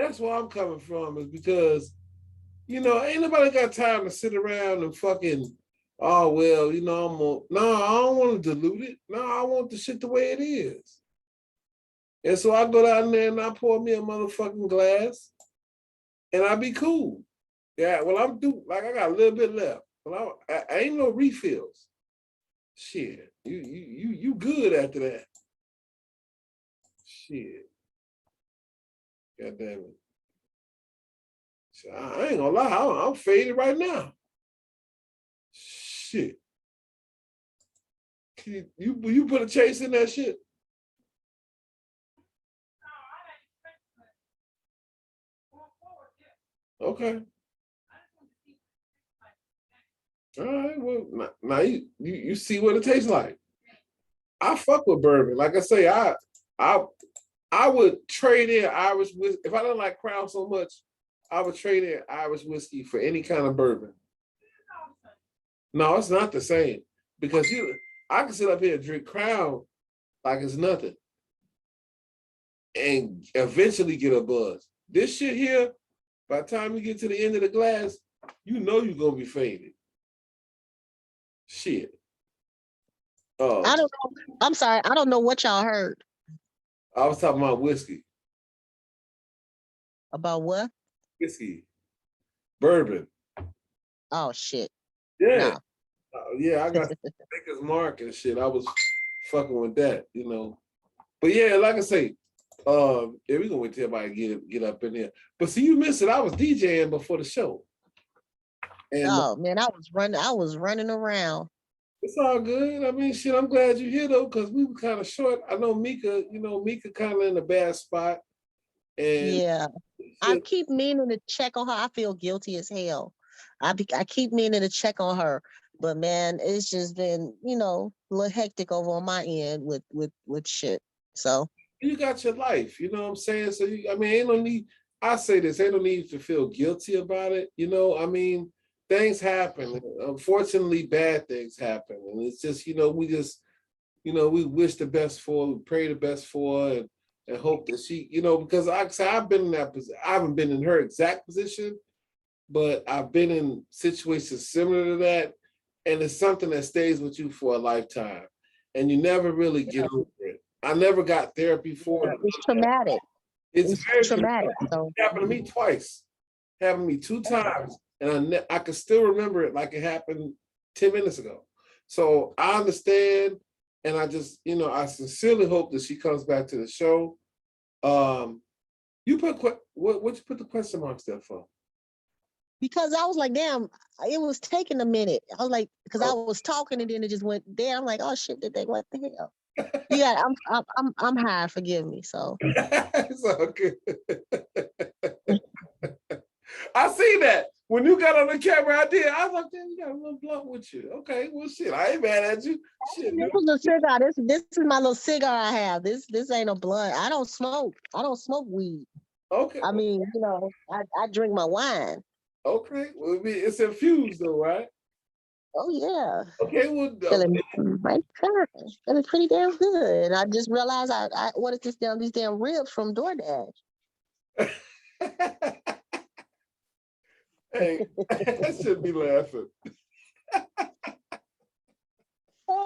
That's where I'm coming from is because, ain't nobody got time to sit around and fucking, oh, well, no, I don't want to dilute it. No, I want the shit the way it is. And so I go down there and I pour me a motherfucking glass and I be cool. Yeah, well, I'm due, like I got a little bit left. Well, I ain't no refills. Shit, you good after that. Shit. God damn it. I ain't gonna lie, I'm faded right now. Shit. You put a chase in that shit? Okay. All right. Well, now you see what it tastes like. I fuck with bourbon. Like I say, I would trade in Irish whiskey if I didn't like Crown so much. I would trade in Irish whiskey for any kind of bourbon. No, it's not the same because I can sit up here and drink Crown like it's nothing, and eventually get a buzz. This shit here, by the time you get to the end of the glass, you're gonna be faded. Shit. I don't know. I'm sorry. I don't know what y'all heard. I was talking about whiskey. About what? Whiskey. Bourbon. Oh shit. Yeah. No. Yeah, I got Maker's Mark and shit. I was fucking with that, But yeah, like I say, yeah, we gonna wait till everybody get up in there. But see, you missed it. I was DJing before the show. And oh man, I was running around. It's all good. I mean, shit, I'm glad you're here though, because we were kind of short. I know Mika, Mika kind of in a bad spot. And yeah, I keep meaning to check on her. I feel guilty as hell. I keep meaning to check on her, but man, it's just been, a little hectic over on my end with shit. So you got your life, you know what I'm saying? So ain't no need. I say this, ain't no need to feel guilty about it. Things happen. Unfortunately, bad things happen, and it's just we just we wish the best for her, we pray the best for her, and hope that she because I've been in that position. I haven't been in her exact position, but I've been in situations similar to that, and it's something that stays with you for a lifetime, and you never really get over it. I never got therapy for it. It's traumatic. It's very traumatic. So. It happened to me twice. It happened to me 2 times. And I can still remember it like it happened 10 minutes ago. So I understand. And I just, I sincerely hope that she comes back to the show. You put, what you put the question marks there for? Because I was like, damn, it was taking a minute. I was like, because I was talking and then it just went there. I'm like, oh shit, what the hell? Yeah, I'm high, forgive me. So it's all good. I see that. When you got on the camera, I did. I was like, damn, you got a little blunt with you. Okay, well, shit, I ain't mad at you. Shit, this was a cigar. This is my little cigar I have. This ain't a blunt. I don't smoke. I don't smoke weed. Okay. I mean, I drink my wine. Okay. Well, it's infused though, right? Oh yeah. Okay. Well, my God, that is pretty damn good. And I just realized I ordered these damn ribs from DoorDash. Hey, I should be laughing. I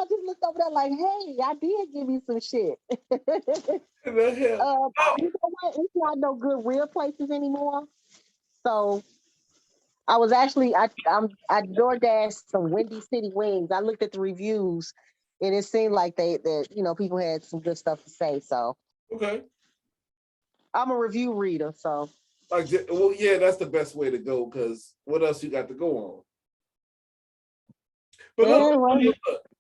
just looked over there like, hey, I did give you some shit. The hell? You know what? It's not no good real places anymore. So I was actually I DoorDashed some Windy City wings. I looked at the reviews, and it seemed like that people had some good stuff to say. So okay, I'm a review reader. So well, yeah, that's the best way to go because what else you got to go on? But look,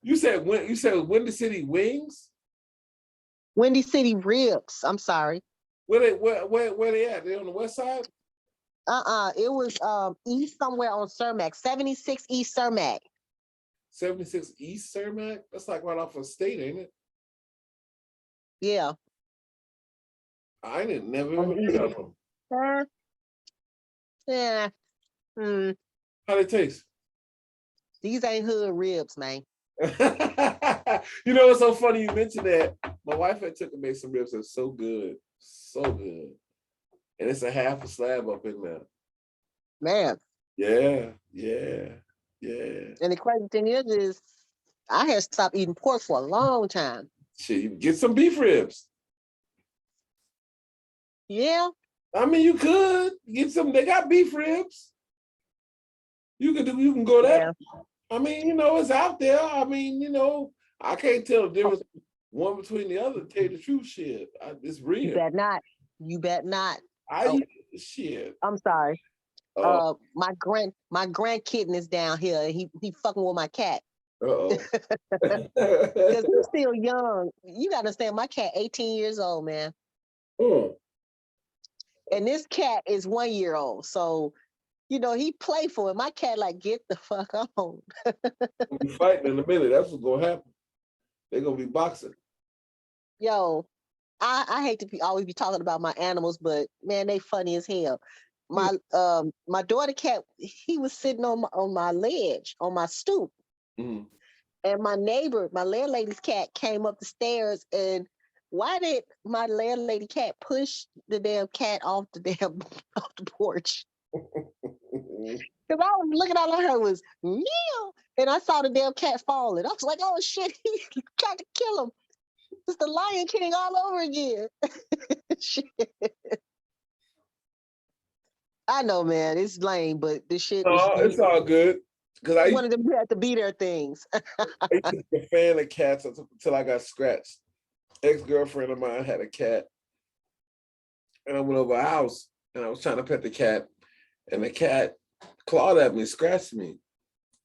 you said Windy City wings. Windy City ribs. I'm sorry. Where they at? They on the west side? It was east somewhere on Cermak, 76 East Cermak. 76 East Cermak? That's like right off of State, ain't it? Yeah. I didn't never heard of them. Yeah. How they taste? These ain't hood ribs, man. It's so funny you mentioned that. My wife had took and made some ribs that are so good. So good. and it's a half a slab up in there. Man. Yeah, yeah, yeah. And the crazy thing is I had stopped eating pork for a long time. Shit, you get some beef ribs. Yeah. I mean, you could get some. They got beef ribs. You can go that. I mean, it's out there. I mean, I can't tell the difference one between the other. To tell you the truth, shit, it's real. You bet not. You bet not. Shit. I'm sorry. My grandkitten is down here. He fucking with my cat. Because he's still young. You gotta understand, my cat 18 years old, man. And this cat is 1 year old. So, he playful. And my cat like, get the fuck on. We'll be fighting in a minute. That's what's gonna happen. They're gonna be boxing. Yo, I hate to always be talking about my animals, but man, they funny as hell. My daughter cat, he was sitting on my ledge, on my stoop. Mm-hmm. And my neighbor, my landlady's cat, came up the stairs. And why did my landlady cat push the damn cat off the porch? Because I was looking, all I heard was meow, and I saw the damn cat falling. I was like, oh shit, he tried to kill him. It's the Lion King all over again. Shit. I know, man, it's lame, but this shit. It's all good. Because I wanted them to have to be their things. I used to be a fan of cats until I got scratched. Ex-girlfriend of mine had a cat, and I went over a house and I was trying to pet the cat, and the cat clawed at me, scratched me.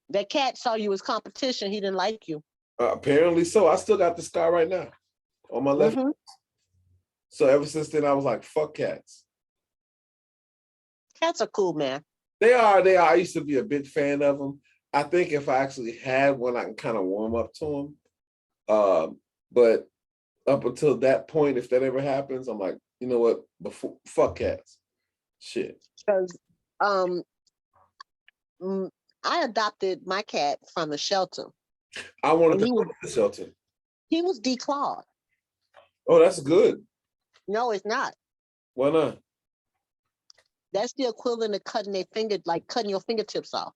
That cat saw you as competition. He didn't like you. Apparently so. I still got the scar right now on my left. So ever since then, I was like, fuck cats. Cats are cool, man. They are. I used to be a big fan of them. I think if I actually had one, I can kind of warm up to them. But up until that point, if that ever happens, I'm like, you know what? Fuck cats. Shit. Because I adopted my cat from a shelter. I wanted to go to the shelter. He was declawed. Oh, that's good. No, it's not. Why not? That's the equivalent of cutting your fingertips off.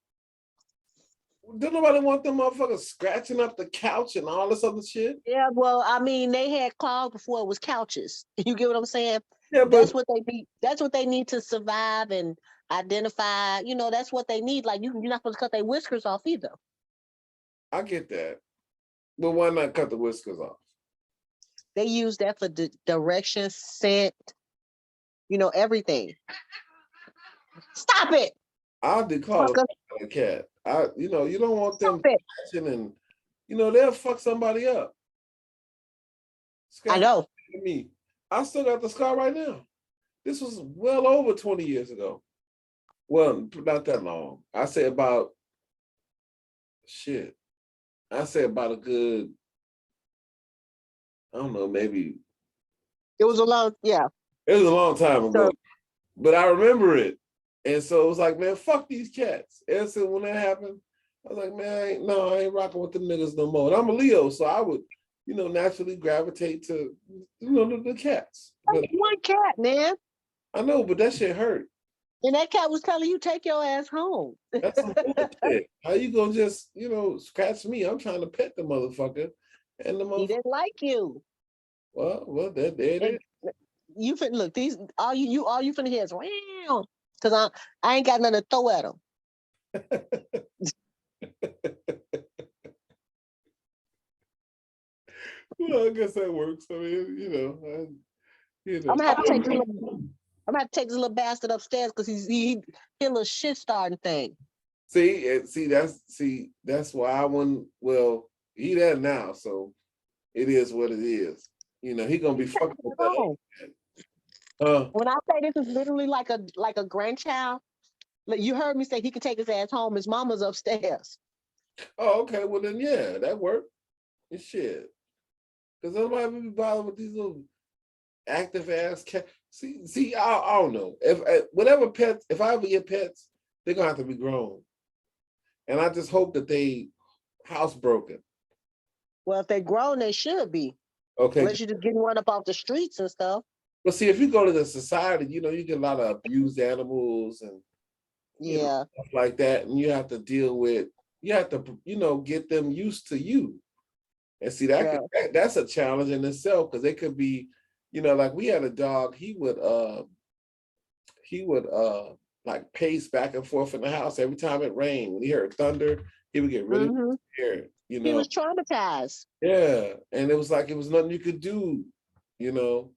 Didn't nobody want them motherfuckers scratching up the couch and all this other shit? Yeah, well, I mean, they had claws before it was couches. You get what I'm saying? Yeah, but that's what they need. That's what they need to survive and identify. That's what they need. Like you're not supposed to cut their whiskers off either. I get that, but why not cut the whiskers off? They use that for direction, scent, everything. Stop it! I'll declare a cat. You don't want them scratching and they'll fuck somebody up. I know. Me, I still got the scar right now. This was well over 20 years ago. Well, not that long. I say about a good, I don't know, maybe. It was a long time ago. But I remember it. And so it was like, man, fuck these cats. And so when that happened, I was like, man, I ain't rocking with them niggas no more. And I'm a Leo, so I would, naturally gravitate to, the cats. But one cat, man. I know, but that shit hurt. And that cat was telling you, take your ass home. That's some bullshit. How you gonna just, scratch me? I'm trying to pet the motherfucker. And the motherfucker. He didn't like you. Well, there it is. You finna look, these all you finna hear is wow. Because I ain't got nothing to throw at them. Well, I guess that works. I mean, I'm gonna have to take this little bastard upstairs because he a little shit starting thing. See, that's why I wouldn't. Well, he there now, so it is what it is. He gonna be fucking with that. When I say this is literally like a grandchild, you heard me say he can take his ass home. His mama's upstairs. Oh, okay. Well then, yeah, that worked. And shit. Because nobody be bothered with these little active ass cats. See, I don't know. If I ever get pets, they're gonna have to be grown. And I just hope that they housebroken. Well, if they're grown, they should be. Okay. Unless you're just getting one up off the streets and stuff. But see, if you go to the society, you know, you get a lot of abused animals and you know Yeah, stuff like that, and you have to deal with. You have to, you know, get them used to you. And see, yeah. that's a challenge in itself because they could be, you know, like we had a dog. He would like pace back and forth in the house every time it rained. When he heard thunder, he would get really Hmm. scared. You He know, was traumatized. yeah, and it was like it was nothing you could do. You know,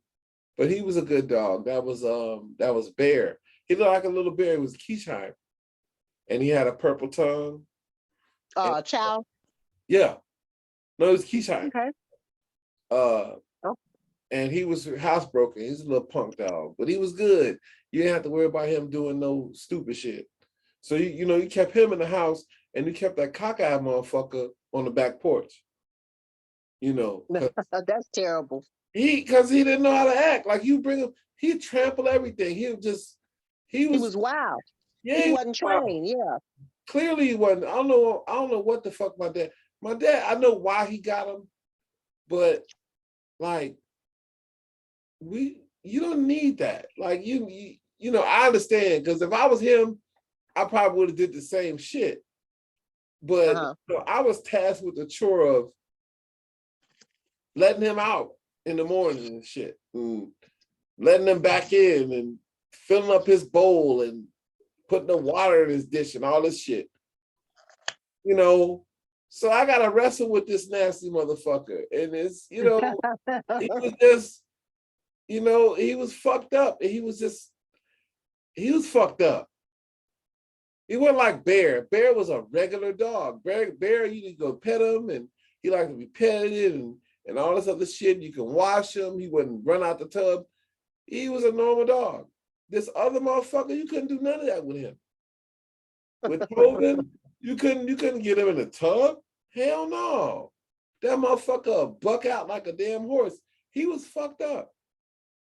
but he was a good dog. That was Bear. He looked like a little bear. It was Keysheim, and he had a purple tongue. And Child. yeah, no, it was Keysheim. Okay. Uh, Oh. and he was housebroken. He's a little punk dog, but he was good. You didn't have to worry about him doing no stupid shit. So you know, you kept him in the house, and you kept that cockeyed motherfucker on the back porch. You know, That's terrible. because he didn't know how to act. Like you bring him, he'd trample everything. He He was was wild. yeah, He he was wasn't wild. trained. Yeah. Clearly he wasn't. I don't know what the fuck my dad. My dad, I know why he got him, but like you don't need that. Like you know, I understand because if I was him, I probably would have did the same shit. But Uh-huh. you know, I was tasked with the chore of letting him out in the morning and shit, and letting him back in and filling up his bowl and putting the water in his dish and all this shit. You know, so I gotta wrestle with this nasty motherfucker. And it's, you know, he was just, you know, he was fucked up. And he was fucked up. He wasn't like Bear. Bear was a regular dog. Bear, you could go pet him and he liked to be petted and all this other shit. You can wash him. He wouldn't run out the tub. He was a normal dog. This other motherfucker, you couldn't do none of that with him. With Tobin, you couldn't get him in the tub. Hell no. That motherfucker buck out like a damn horse. He was fucked up.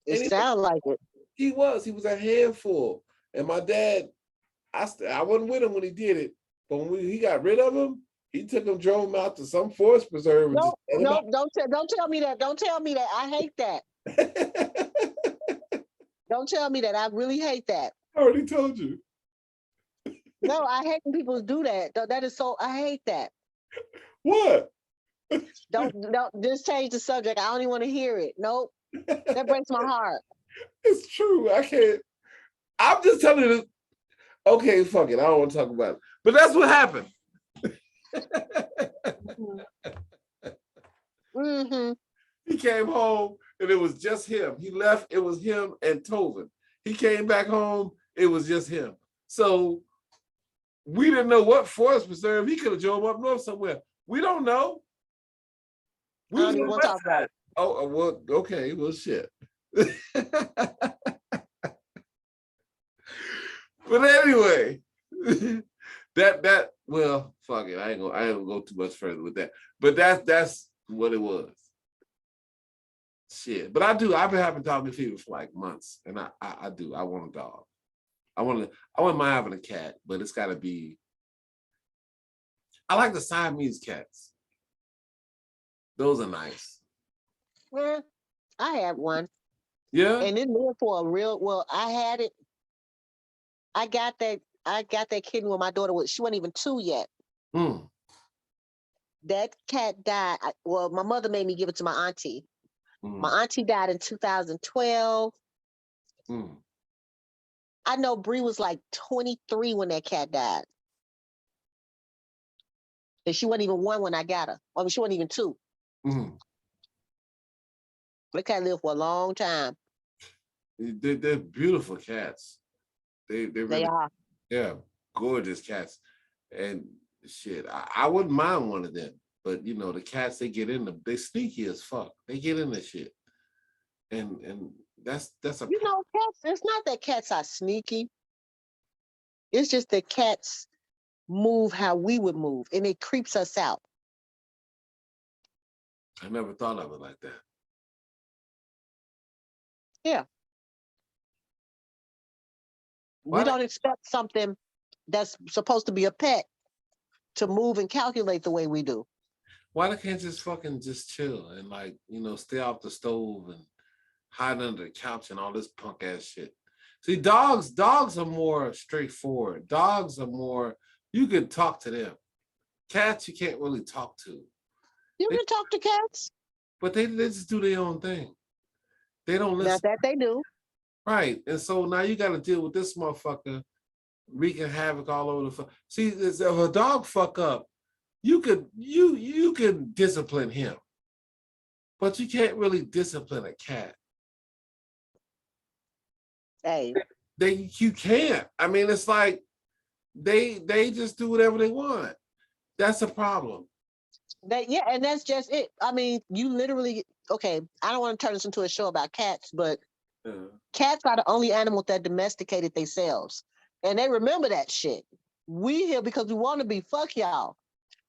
It And sounded like it. he was a handful. And my dad, I wasn't with him when he did it, but when he got rid of him, he took him, drove him out to some forest preserve and just No, let him no, out. don't tell me that. Don't tell me that. I hate that. Don't tell me that. I really hate that. I already told you. No, I hate when people do that. That is so. I hate that. What? Don't just change the subject. I don't even want to hear it. Nope. That breaks my heart. It's true. I can't. I'm just telling you. Okay, fuck it. I don't want to talk about it. But that's what happened. Mm-hmm. He came home and it was just him. He left, it was him and Tovin. He came back home, it was just him. So we didn't know what forest preserve. He could have drove up north somewhere. We don't know. I We was don't on even the want to west talk about side. it. Oh, well, okay, well, shit. But anyway, that well, fuck it. I ain't gonna go too much further with that. But that's what it was. Shit. But I've been having dog fever for like months. And I do. I want a dog. I wouldn't mind having a cat, but it's gotta be. I like the Siamese cats. Those are nice. Well, I had one, Yeah. and it lived for a real. Well, I had it. I got that. I got that kitten when my daughter was. She wasn't even 2 yet. Mm, That cat died. Well, my mother made me give it to my auntie. mm, My auntie died in 2012. mm. I know Bree was like 23 when that cat died. And she wasn't even 1 when I got her. I mean, she wasn't even 2. Mm. That cat lived for a long time. They're beautiful cats. They They really, are. yeah, gorgeous cats. And shit, I wouldn't mind one of them. But you know, the cats they get in them, they sneaky as fuck. They get in the shit. And that's a You know, cats, it's not that cats are sneaky. It's just that cats move how we would move and it creeps us out. I never thought of it like that. Yeah. We Why don't expect something that's supposed to be a pet to move and calculate the way we do. why they can't just fucking just chill and like, you know, stay off the stove and hiding under the couch and all this punk ass shit. See, dogs are more straightforward. Dogs are more, you can talk to them. Cats, you can't really talk to. You They, can talk to cats. but they just do their own thing. They don't Not listen. that they do. Right. And so now you got to deal with this motherfucker wreaking havoc all over the See, if a dog fuck up, you could discipline him, but you can't really discipline a cat. Hey, You can't. I mean, it's like they just do whatever they want. That's a problem. and that's just it. I mean, you literally okay. I don't want to turn this into a show about cats, but cats are the only animals that domesticated themselves, and they remember that shit. We here because we want to be. Fuck y'all.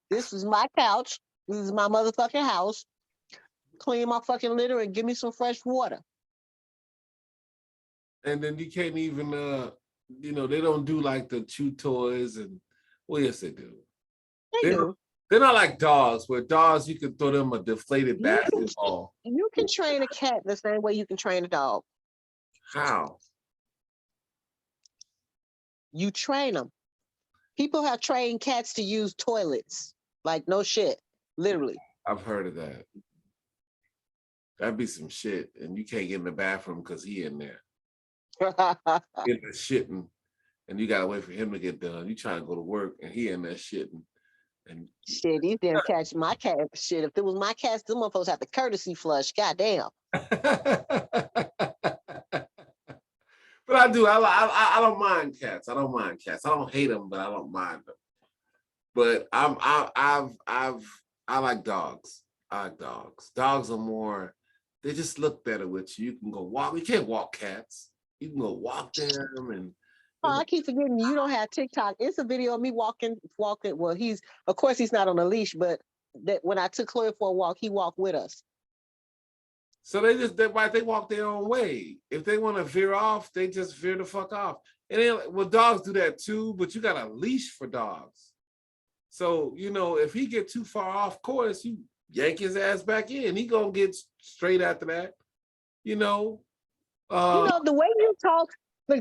This is my couch. This is my motherfucking house. Clean my fucking litter and give me some fresh water. And then you can't even, they don't do like the chew toys and, well, yes, they do. They do. They're not like dogs, where dogs, you can throw them a deflated basketball. You can train a cat the same way you can train a dog. How? You train them. People have trained cats to use toilets. Like, no shit. Literally. I've heard of that. That'd be some shit. And you can't get in the bathroom because he in there. In there shitting. And you gotta wait for him to get done. You trying to go to work and he in there shitting. And shit, these damn cats, my cat, shit. If it was my cats, them motherfuckers have to courtesy flush. Goddamn. But I do. I don't mind cats. I don't mind cats. I don't hate them, but I don't mind them. But I like dogs. I like dogs. Dogs are more. They just look better with you. You can go walk. You can't walk cats. You can go walk them and. Oh, I keep forgetting you don't have TikTok. It's a video of me walking. Well, of course he's not on a leash, but that when I took Chloe for a walk, he walked with us. So they walk their own way. If they want to veer off, they just veer the fuck off. And then, well, dogs do that too, but you got a leash for dogs. So, if he get too far off course, you yank his ass back in. He gonna get straight after that. The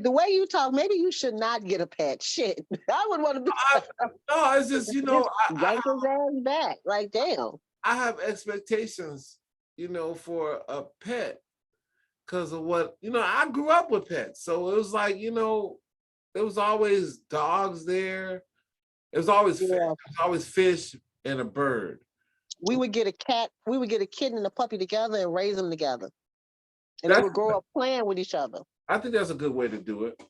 way you talk, maybe you should not get a pet. Shit. I would want to be. No, it's just, yank his ass back. Like, damn. I have expectations, for a pet because of what, I grew up with pets. So it was like, there was always dogs there. It was always fish. It was always fish and a bird. We would get a cat. We would get a kitten and a puppy together and raise them together, and they would grow up playing with each other. I think that's a good way to do it.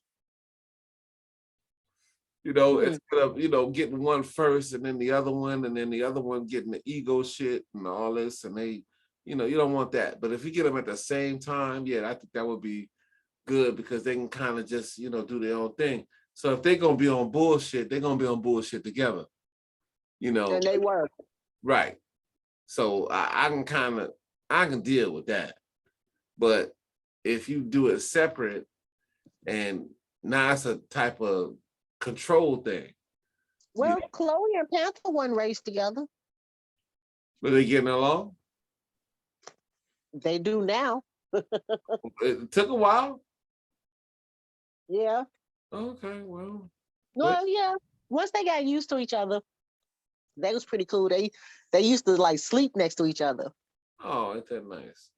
Instead of getting one first and then the other one and then the other one getting the ego shit and all this, and they, you don't want that. But if you get them at the same time, yeah, I think that would be good because they can kind of just do their own thing. So if they're gonna be on bullshit, they're gonna be on bullshit together. And they were. Right. So I can deal with that. But if you do it separate and now it's a type of control thing. Well, Chloe and Panther one raced together. Were they getting along? They do now. It took a while? Yeah. Okay, well. Well, yeah. Once they got used to each other, that was pretty cool. They used to like sleep next to each other. Oh, ain't that nice?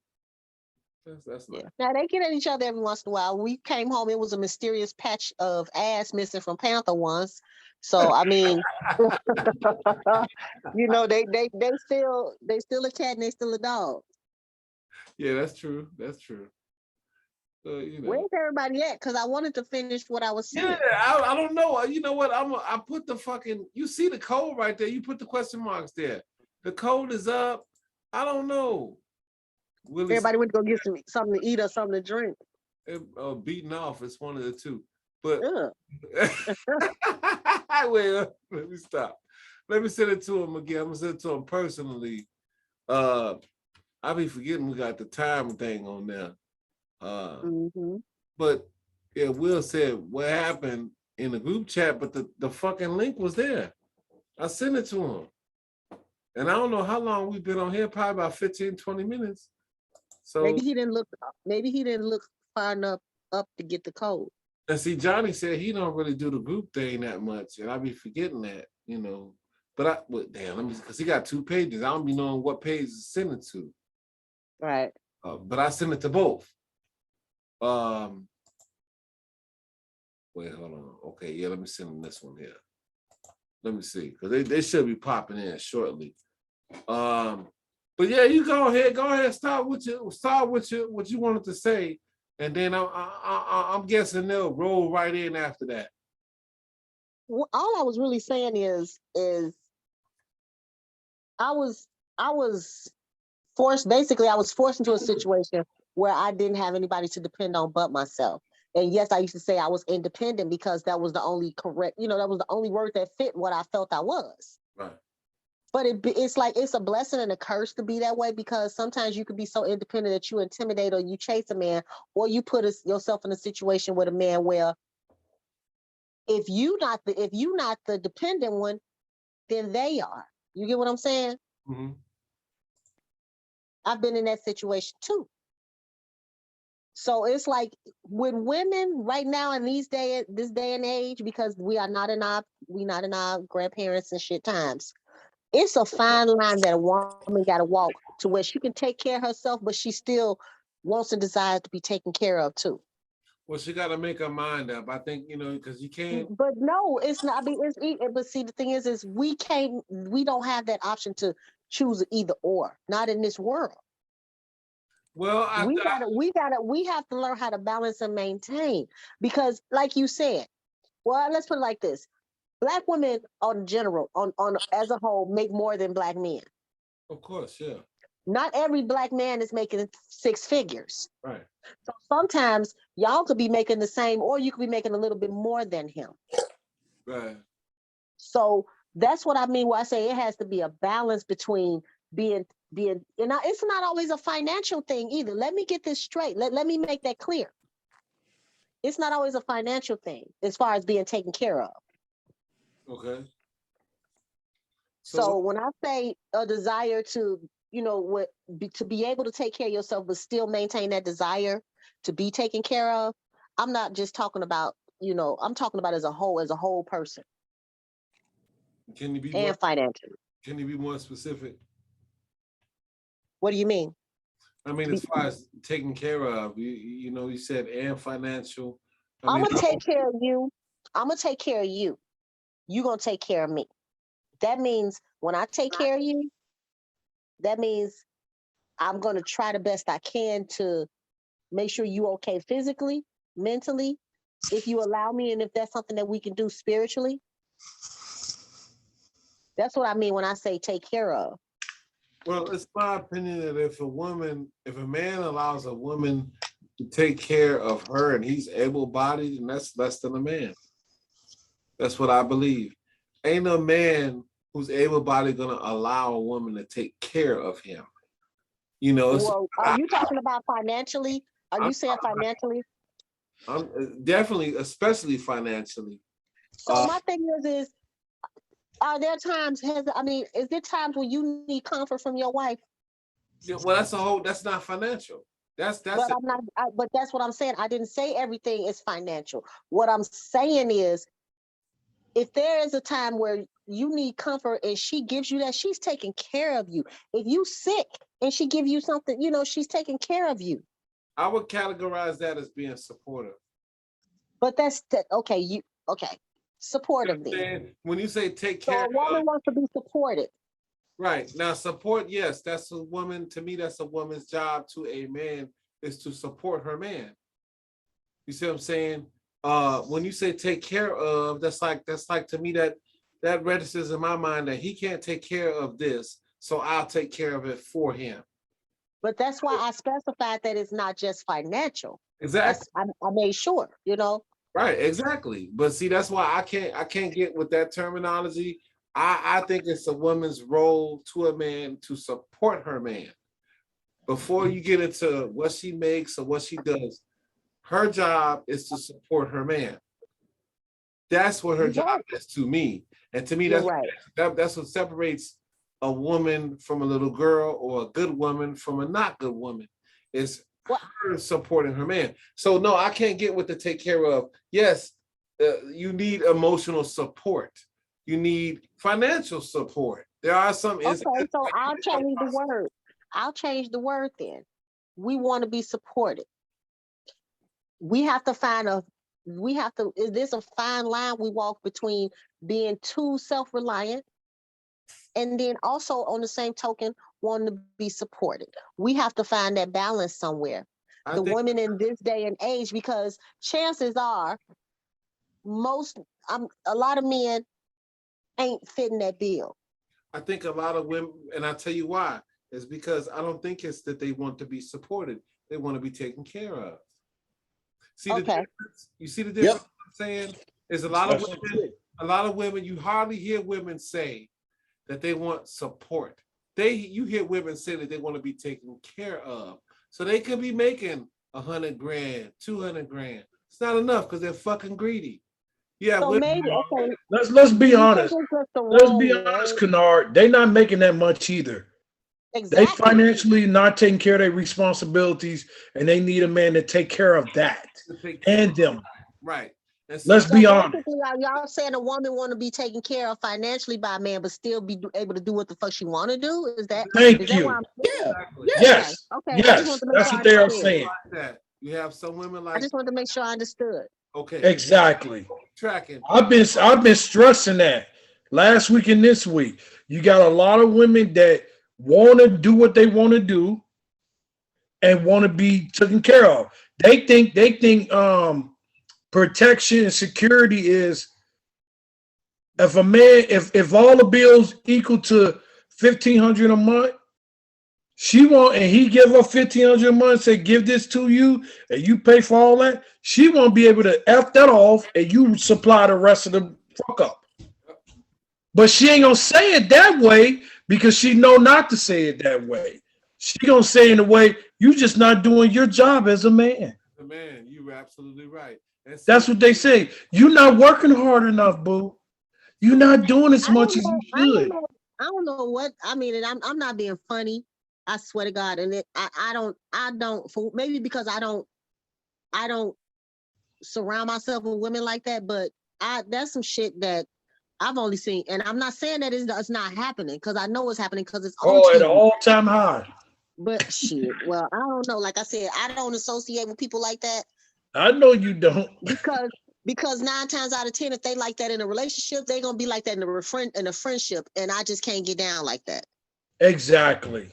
That's nice. Yeah. Now they get at each other every once in a while. We came home, it was a mysterious patch of ass missing from Panther once. So I mean, they still a cat and they still a dog. Yeah, that's true. That's true. Where's everybody at? Because I wanted to finish what I was saying. Yeah, I don't know. You know what? I put the fucking. You see the code right there. You put the question marks there. The code is up. I don't know. Everybody went to go get something to eat or something to drink. Beating off. It's one of the two. But wait, let me stop. Let me send it to him again. I'm gonna send it to him personally. I be forgetting we got the time thing on there. But yeah, Will said what happened in the group chat, but the fucking link was there. I sent it to him. And I don't know how long we've been on here, probably about 15, 20 minutes. So, Maybe he didn't look far enough up to get the code. and see, Johnny said he don't really do the group thing that much, and I be forgetting that, you know. But damn, let me, because he got 2 pages. I don't be knowing what page to send it to. Right. But I send it to both. Wait, hold on. Okay, yeah, let me send them this one here. Let me see, because they should be popping in shortly. But yeah, you go ahead, start with what you wanted to say, and then I'm guessing they'll roll right in after that. Well, all I was really saying is I was I was forced. Basically, I was forced into a situation where I didn't have anybody to depend on but myself. And yes, I used to say I was independent because that was the only correct, that was the only word that fit what I felt I was. Right. But it's like it's a blessing and a curse to be that way, because sometimes you could be so independent that you intimidate or you chase a man, or you put yourself in a situation with a man where if you not the dependent one, then they are. You get what I'm saying? Mm-hmm. I've been in that situation too. So it's like with women right now in this day and age, because we not in our grandparents and shit times. It's a fine line that a woman got to walk to where she can take care of herself, but she still wants and desires to be taken care of too. Well, she got to make her mind up. I think, because you can't. But no, it's not. I mean, but see, the thing is we don't have that option to choose either or. Not in this world. Well, We have to learn how to balance and maintain, because, like you said, well, let's put it like this: Black women, on general, on as a whole, make more than Black men. of course, yeah, Not every Black man is making 6 figures. right, So sometimes y'all could be making the same, or you could be making a little bit more than him. right. So that's what I mean when I say it has to be a balance between being, it's not always a financial thing either. Let me get this straight. Let me make that clear. It's not always a financial thing as far as being taken care of. Okay. So when I say a desire to, to be able to take care of yourself, but still maintain that desire to be taken care of, I'm not just talking about, I'm talking about as a whole person can you be more? and financially. Can you be more specific? What do you mean? I mean, as far as taking care of, you said and financial. I I'm mean, gonna take care of you. I'm gonna take care of you. You gonna take care of me. That means when I take care of you, that means I'm gonna try the best I can to make sure you okay physically, mentally, if you allow me, and if that's something that we can do spiritually. That's what I mean when I say take care of. well, it's my opinion that if a man allows a woman to take care of her and he's able-bodied, and that's less than a man. That's what I believe. Ain't no man who's able-bodied gonna allow a woman to take care of him. Well, are you talking about financially? Are I'm, you saying financially? I'm definitely, especially financially. So my thing is are there times is there times when you need comfort from your wife? Yeah, well, that's not financial. That's But it. but that's what I'm saying. I didn't say everything is financial. What I'm saying is, if there is a time where you need comfort and she gives you that, she's taking care of you. If you sick and she give you something, she's taking care of you. I would categorize that as being supportive. But that's that. Okay, okay, supportive then. And when you say take So care a of, woman wants to be supported. right now, support, yes, that's a woman. To me, that's a woman's job to a man is to support her man. You see what I'm saying? When you say take care of, that's like to me that registers in my mind that he can't take care of this, so I'll take care of it for him. But that's why I specified that it's not just financial. Exactly. I made sure. Right, exactly. But see, that's why I can't get with that terminology. I think it's a woman's role to a man to support her man. Before you get into what she makes or what she does, her job is to support her man. That's what her You're job right. is to me. And to me, You're that's right. that's what separates a woman from a little girl or a good woman from a not good woman. It's What? her supporting her man. So no, I can't get with the take care of. Yes, you need emotional support. You need financial support. There are some Okay, instances so where I'll you need change the word. I'll change the word then. We want to be supported. We have to find a we have to is this a fine line we walk between being too self-reliant and then also on the same token wanting to be supported. We have to find that balance somewhere. I The think women in this day and age, because chances are most a lot of men ain't fitting that bill. I think a lot of women, and I'll tell you why, is because I don't think it's that they want to be supported. They want to be taken care of. See the Okay. difference? You see the Yep. difference I'm saying? There's Absolutely true. a lot of women, you hardly hear women say that they want support. You hear women say that they want to be taken care of. So they could be making 100 grand, 200 grand. It's not enough because they're fucking greedy. Yeah, So women. maybe okay, Let's be do you think honest. it's just the Let's wrong be honest, word? Kennard. They not making that much either. They Exactly. financially not taking care of their responsibilities, and they need a man to take care of that To take care and of. them. Right. And Let's so So be honest. basically, are y'all saying a woman want to be taken care of financially by a man, but still be able to do what the fuck she want to do? Is Thank that what you. I'm? Yeah. exactly. Yeah. Okay, Yes. okay. I just want Yes. to make That's sure I what they are understood. saying. Like that. You have some women I like, just wanted to make sure I understood. okay, Exactly. tracking. I've been stressing that last week and this week. You got a lot of women that want to do what they want to do and want to be taken care of. They think protection and security is if a man if all the bills equal to 1,500 a month, she want and he give her 1,500 a month, say give this to you and you pay for all that. She won't be able to f that off and you supply the rest of the fuck up. But she ain't gonna say it that way because she know not to say it that way. She gonna say in a way you just not doing your job as a man. Man, you're absolutely right. And see, That's what they say. You're not working hard enough, boo. You're so not doing as I much don't as you know. I don't should. know. I don't know what I mean, and I'm not being funny. I swear to God, and I don't for maybe because I don't surround myself with women like that, but I that's some shit that I've only seen, and I'm not saying that it's not happening because I know it's happening because it's on Oh, at an TV. all-time high. But shit, well, I don't know. Like I said, I don't associate with people like that I know you don't. because nine times out of ten, if they like that in a relationship, they're gonna be like that in a friendship, and I just can't get down like that. Exactly.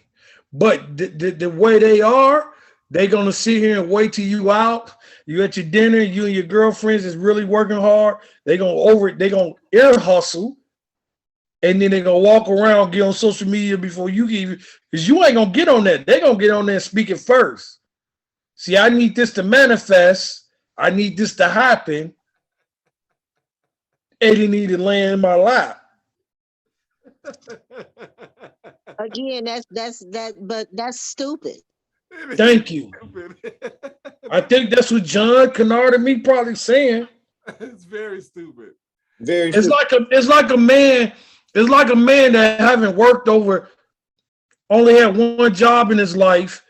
But the way they are, they gonna sit here and wait till you out. You at your dinner, you and your girlfriends is really working hard. They gonna ear hustle, and then they gonna walk around, get on social media before you even because you ain't gonna get on that. They gonna get on there and speak it first. See, I need this to manifest. I need this to happen. And it need to land in my lap. Again, but that's stupid. it is Thank you. stupid. I think that's what John Kennard and me probably saying. It's very stupid. Very It's stupid. like a man that haven't worked over, only had one job in his life,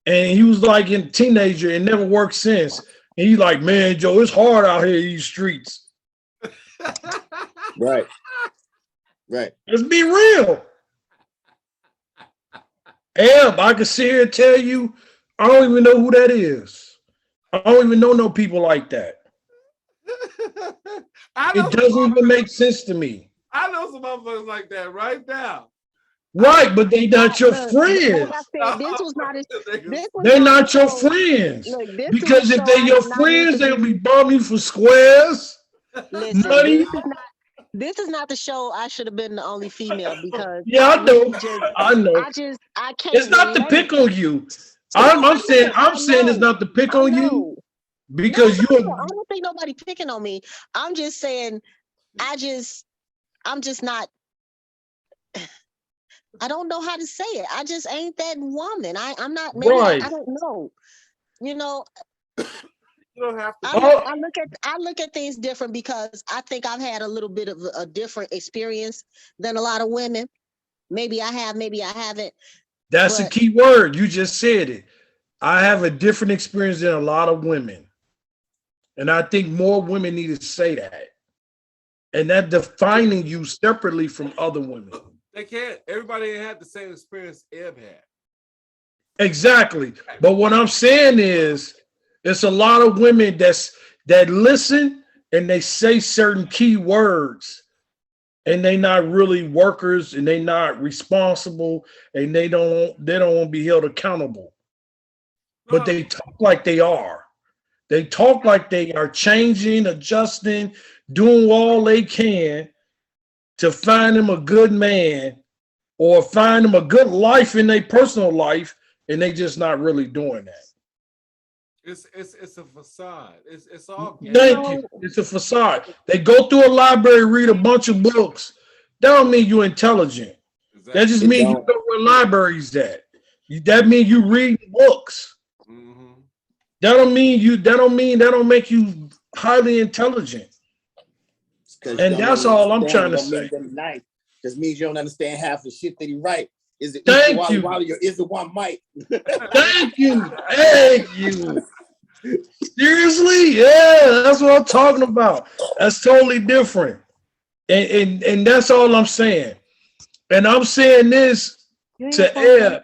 and he was like a teenager and never worked since. And he's like, man, Joe, it's hard out here in these streets. Right. Right. Let's be real. Ab, I can sit here and tell you, I don't even know who that is. I don't even know no people like that. I It know doesn't some even make sense to me. I know some motherfuckers like that right now. Right, but they not your Look, like friends. I said, this was not a Niggas- this was They're not a not your show. friends. Look, this is a Because if show they're I your did not need friends, to they'll be be. bumming you for squares, Listen, money. this is not the show I should have been the only female because Yeah, I I know. really just I know. I It's can't not to relate. pick on you. No, I'm I saying it's know, not to pick I on you know. No, because you're I don't think nobody picking on me. I'm just saying, I just, I'm just not. I don't know how to say it. I just ain't that woman. I'm not. Maybe I right. don't know. You know, You don't have to I be. look, Oh, I look at things different because I think I've had a little bit of a different experience than a lot of women. Maybe I have, maybe I haven't. that's the But key word. You just said it. I have a different experience than a lot of women. And I think more women need to say that. And that defining you separately from other women. They can't. Everybody ain't had the same experience Eb had. Exactly. But what I'm saying is, it's a lot of women that listen and they say certain key words, and they not really workers, and they not responsible, and they don't want to be held accountable. But they talk like they are. They talk like they are changing, adjusting, doing all they can to find them a good man or find them a good life in their personal life, and they just not really doing that. It's a facade. It's all. Thank you. It's a facade. They go through a library, read a bunch of books. That don't mean you're intelligent. Exactly. That just means you know where libraries at. That means you read books. Mm-hmm. That don't make you highly intelligent. And that's all I'm trying to say. Just means you don't understand half the shit that he write. Is it Thank you. Or is it one mic? Thank you. Thank you. Seriously? Yeah, that's what I'm talking about. That's totally different. And that's all I'm saying. And I'm saying this to Ed.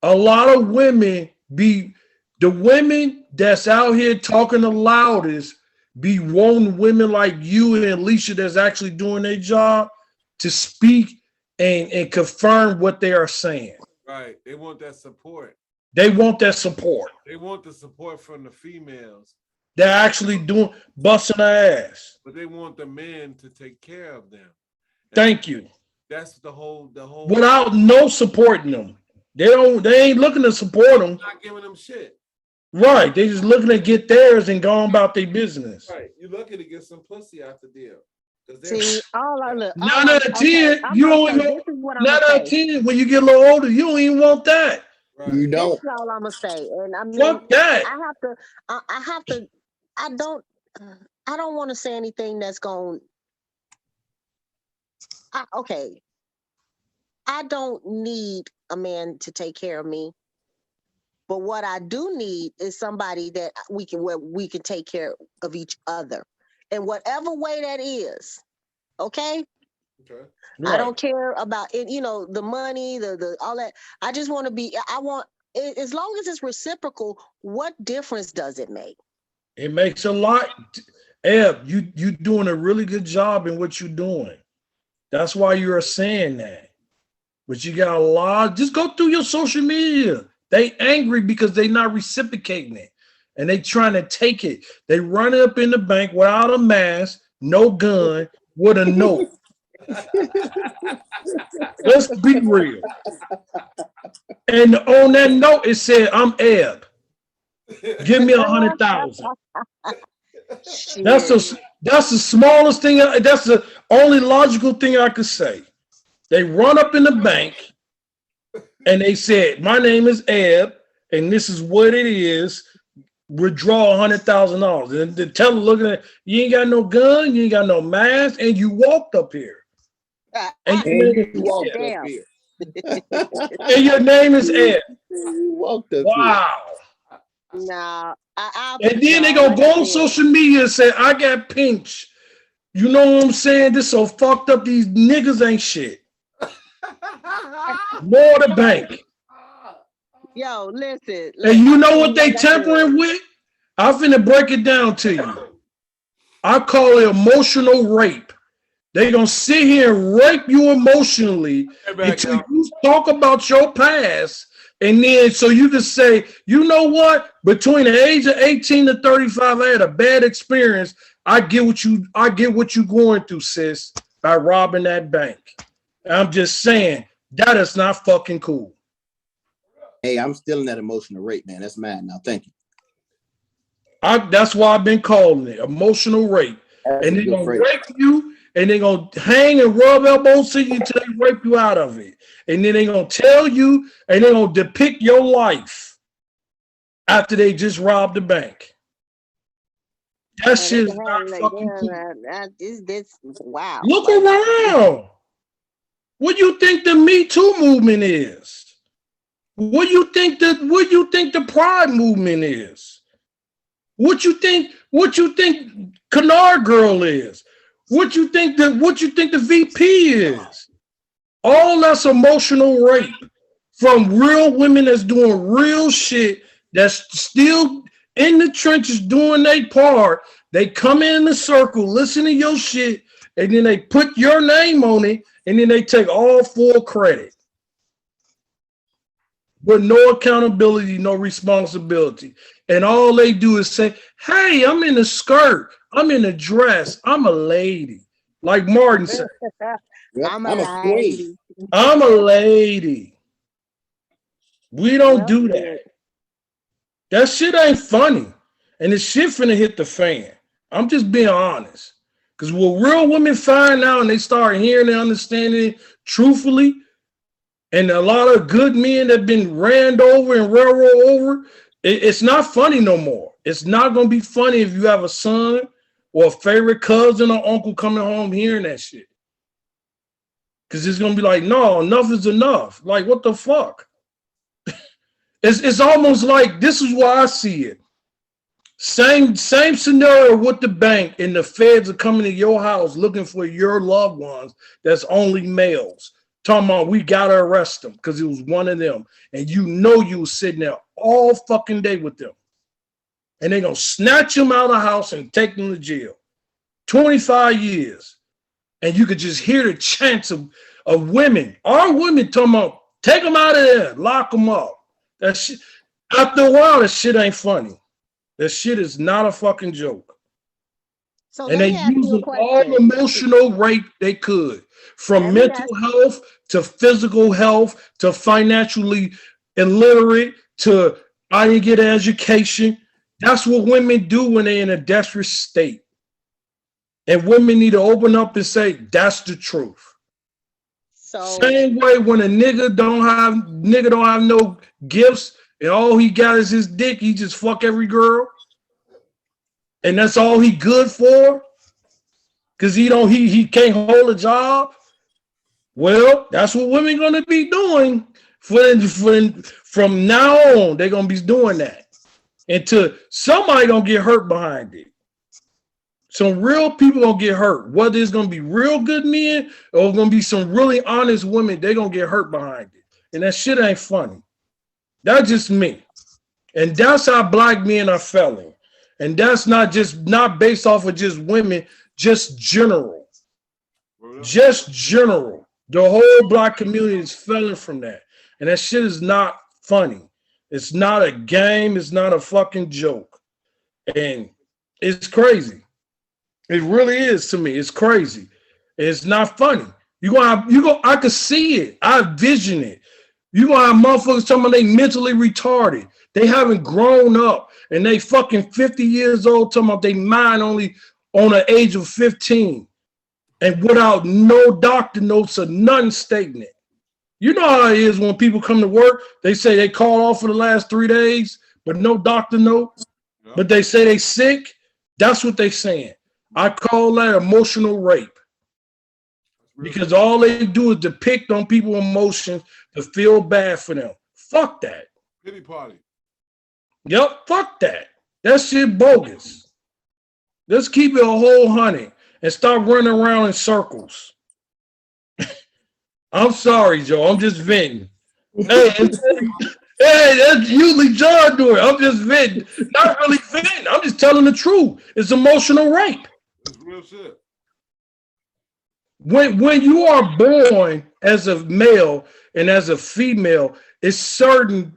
A lot of women the women that's out here talking the loudest be wanting women like you and Alicia that's actually doing their job to speak and confirm what they are saying. Right. They want that support. They want that support. They want the support from the females. They're actually busting their ass. But they want the men to take care of them. Thank you. That's the whole without no supporting them. They ain't looking to support them. Not giving them shit. Right. They just looking to get theirs and going about their business. Right. You're lucky to get some pussy out the deal. See, all I look. 9 out of 10, you don't even. 9 out of 10, when you get a little older, you don't even want that. Right. You don't. That's all I'm gonna say. And I mean, fuck that. I don't want to say anything that's going. Okay. I don't need a man to take care of me. But what I do need is somebody that we can take care of each other. In whatever way that is. Okay? Okay. Right. I don't care about it, the money, the all that. I just want to be, as long as it's reciprocal, what difference does it make? It makes a lot. Eb, you doing a really good job in what you're doing. That's why you're saying that. But you got a lot. Just go through your social media. They angry because they not reciprocating it. And they trying to take it. They run up in the bank without a mask, no gun, with a note. Let's be real. And on that note, it said, "I'm Eb. Give me 100,000." That's the smallest thing. That's the only logical thing I could say. They run up in the bank and they said, "My name is Eb, and this is what it is. Withdraw $100,000." And the teller looking at you, ain't got no gun, you ain't got no mask, and you walked up here. And you walked up here. And your name is Ed. You walked up wow. Here. No. And then they gonna go on social media and say, "I got pinched." You know what I'm saying? This so fucked up. These niggas ain't shit. More the bank. Yo, listen. And you know what they tempering with? I'm finna break it down to you. I call it emotional rape. They gonna sit here and rape you emotionally until you talk about your past. And then so you can say, you know what? Between the age of 18 to 35, I had a bad experience. I get what you going through, sis, by robbing that bank. I'm just saying that is not fucking cool. Hey, I'm still in that emotional rape, man. That's mad now. Thank you. That's why I've been calling it emotional rape. And they're gonna rape you, and they're gonna hang and rub elbows to you until they rape you out of it. And then they're gonna tell you, and they're gonna depict your life after they just robbed the bank. That shit is not fucking cool. Wow. Look around. What do you think the Me Too movement is? What do you think the pride movement is? What you think Canard Girl is? What you think the VP is? All that's emotional rape from real women that's doing real shit, that's still in the trenches doing their part. They come in the circle, listen to your shit, and then they put your name on it, and then they take all full credit. With no accountability, no responsibility. And all they do is say, hey, I'm in a skirt, I'm in a dress, I'm a lady. Like Martin said. Yep, I'm a lady. I'm a lady. We don't do that. That shit ain't funny. And the shit finna hit the fan. I'm just being honest. Because when real women find out and they start hearing and understanding it truthfully, and a lot of good men that have been ran over and railroad over, it's not funny no more. It's not going to be funny if you have a son or a favorite cousin or uncle coming home hearing that shit. Because it's going to be like, no, enough is enough. Like, what the fuck? It's almost like, this is why I see it. Same scenario with the bank, and the feds are coming to your house looking for your loved ones that's only males. Talking about we gotta arrest them because it was one of them. And you know you was sitting there all fucking day with them. And they're gonna snatch them out of the house and take them to jail. 25 years. And you could just hear the chants of women, our women talking about, take them out of there, lock them up. That shit, after a while, that shit ain't funny. That shit is not a fucking joke. So and they using all emotional rape they could, from mental health to physical health to financially illiterate to I didn't get an education. That's what women do when they're in a desperate state. And women need to open up and say, that's the truth. So same way when a nigga don't have no gifts and all he got is his dick, he just fuck every girl. And that's all he good for? Because he can't hold a job. Well, that's what women gonna be doing from now on. They're gonna be doing that. Until somebody gonna get hurt behind it. Some real people gonna get hurt. Whether it's gonna be real good men or gonna be some really honest women, they're gonna get hurt behind it. And that shit ain't funny. That's just me. And that's how black men are feeling. And that's not based off of just women, just general. Just general. The whole black community is feeling from that. And that shit is not funny. It's not a game. It's not a fucking joke. And it's crazy. It really is to me. It's crazy. It's not funny. I could see it. I vision it. You gonna have motherfuckers talking about they mentally retarded. They haven't grown up. And they fucking 50 years old talking about they mind only on the age of 15. And without no doctor notes or nothing stating it. You know how it is when people come to work, they say they call off for the last 3 days, but no doctor note. Yeah. But they say they sick. That's what they saying. I call that emotional rape. Because all they do is depict on people's emotions to feel bad for them. Fuck that. Pity party. Yep, fuck that. That shit bogus. Let's keep it a whole 100 and stop running around in circles. I'm sorry, Joe. I'm just venting. Hey, that's usually John doing. I'm just venting. Not really venting. I'm just telling the truth. It's emotional rape. It's real shit. When you are born as a male and as a female, it's certain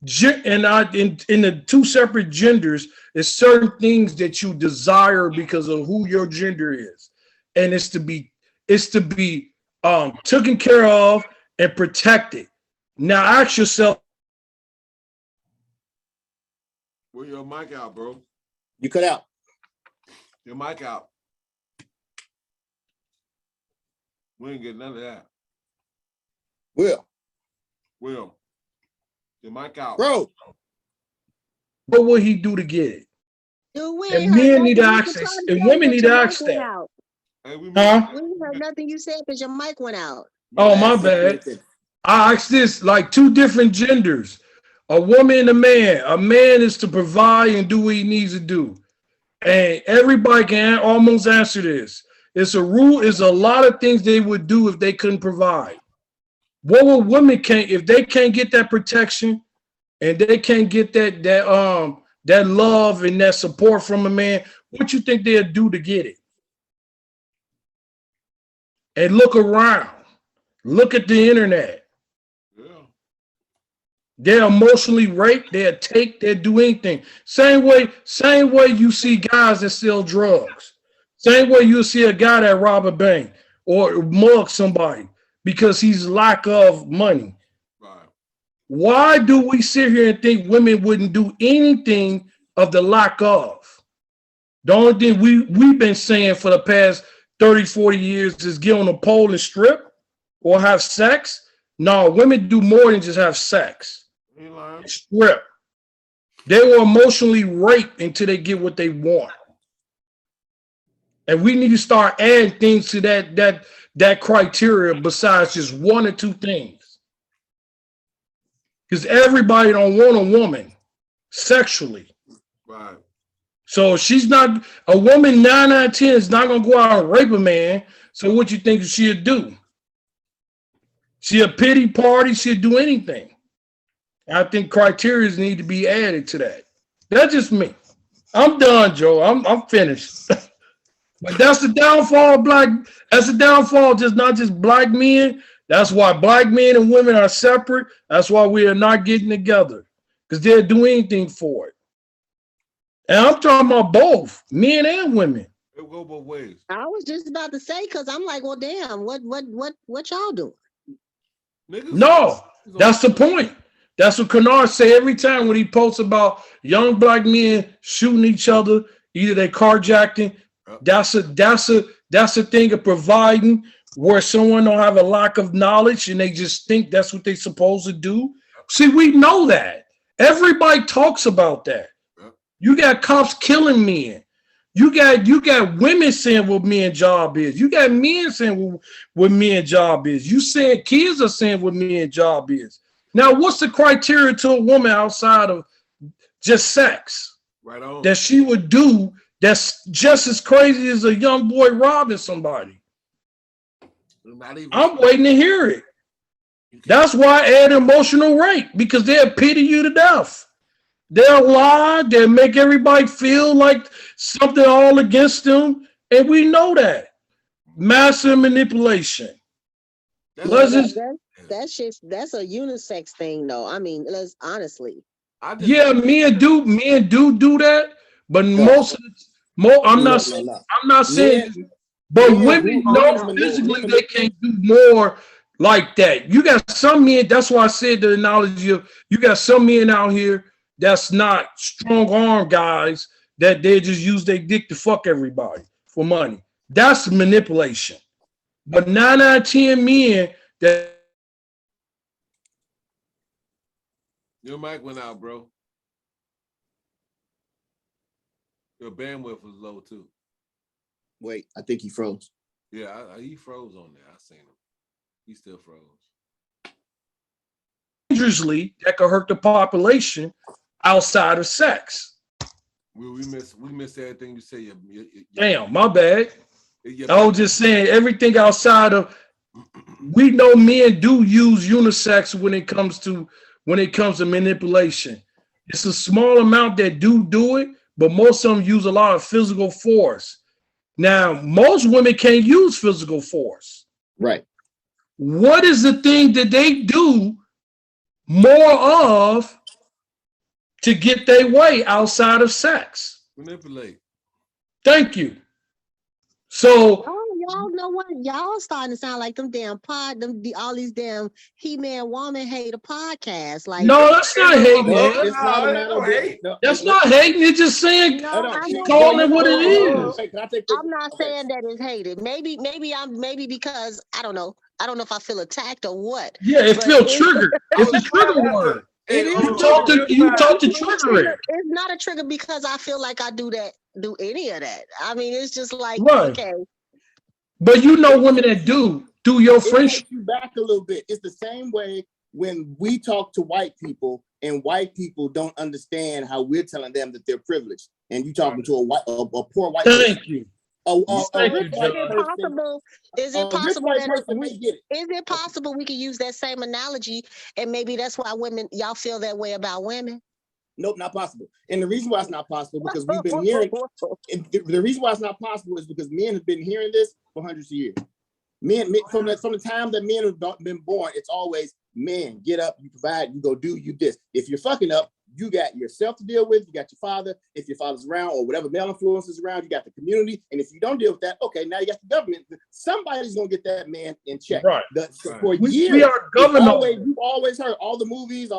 and in the two separate genders, it's certain things that you desire because of who your gender is, and it's to be taken care of and protected. Now ask yourself. Where your mic out, bro? You cut out. Your mic out. We ain't getting none of that. Will, your mic out. bro. What will he do to get it? And men need access, and women need access. Hey, we heard nothing you said because your mic went out. Oh, my bad. I ask this like two different genders, a woman and a man. A man is to provide and do what he needs to do. And everybody can almost answer this. It's a rule, it's a lot of things they would do if they couldn't provide. What would women can't if they can't get that protection and they can't get that love and that support from a man, what you think they'll do to get it? And look around. Look at the internet. Yeah. They're emotionally raped, they'll do anything. Same way you see guys that sell drugs. Same way you'll see a guy that rob a bank or mug somebody because he's lack of money. Right. Why do we sit here and think women wouldn't do anything of the lack of? The only thing we've been saying for the past 30, 40 years is get on a pole and strip or have sex. No, women do more than just have sex. Strip. They were emotionally raped until they get what they want. And we need to start adding things to that criteria besides just one or two things. Because everybody don't want a woman sexually. Right. So she's not a woman. 9 out of 10 is not gonna go out and rape a man. So what you think she'll do? She'll pity party. She'll do anything. I think criteria need to be added to that. That's just me. I'm done, Joe. I'm finished. But that's the downfall of that's the downfall of not just black men. That's why black men and women are separate. That's why we are not getting together. Because they'll do anything for it. And I'm talking about both, men and women. It go both ways. I was just about to say, because I'm like, well, damn, what y'all doing? Niggas, no, that's the point. That's what Kennard say every time when he posts about young black men shooting each other, either they carjacking. That's a thing of providing where someone don't have a lack of knowledge and they just think that's what they're supposed to do. See, we know that. Everybody talks about that. You got cops killing men. You got women saying what men's job is. You got men saying what men's job is. You saying kids are saying what men's job is. Now, what's the criteria to a woman outside of just sex? Right on. That she would do that's just as crazy as a young boy robbing somebody. I'm waiting to hear it. That's why I add emotional rape, because they'll pity you to death. They'll lie. They'll make everybody feel like something all against them. And we know that. Massive manipulation. That's a unisex thing, though. I mean, let's honestly. Men do that, but I'm not saying, but women know physically they can't do more like that. You got some men, that's why I said the analogy of you got some men out here that's not strong arm guys that they just use their dick to fuck everybody for money. That's manipulation. But 9 out of 10 men that your mic went out, bro. Your bandwidth was low too. Wait, I think he froze. Yeah, he froze on there. I seen him. He still froze. Dangerously, that could hurt the population outside of sex. We missed everything you say. Damn, my bad. I was just saying everything outside of. We know men do use unisex when it comes to manipulation. It's a small amount that do it, but most of them use a lot of physical force. Now, most women can't use physical force. Right. What is the thing that they do more of to get their way outside of sex? Manipulate. Thank you. So y'all know what? Y'all starting to sound like them damn all these damn He-Man woman hater podcasts. Like, no, that's not hating. It's not a matter of hate. That's not hating. It's just saying calling it what it is. I'm not saying that it's hated. Maybe because I don't know. I don't know if I feel attacked or what. Yeah, it feels triggered. It's a trigger word. You talk to trigger it. It's not a trigger because I feel like I do any of that. I mean, it's just like, right. Okay. But you know women that do through your It friendship. takes you back a little bit. It's the same way when we talk to white people and white people don't understand how we're telling them that they're privileged. And you talking to a poor white person. Thank you. A Thank you, rich white John. person. Is A it rich possible white that person may get it. is it possible we could use that same analogy and maybe that's why y'all feel that way about women? Nope, not possible. And the reason why it's not possible because we've been hearing. And the reason why it's not possible is because men have been hearing this for hundreds of years. Men from the time that men have been born, it's always men get up, you provide, you go do, you this. If you're fucking up, you got yourself to deal with, you got your father, if your father's around or whatever male influence is around, you got the community. And if you don't deal with that, okay, now you got the government. Somebody's gonna get that man in check. Right. For years, we are governor. you've always heard all the movies,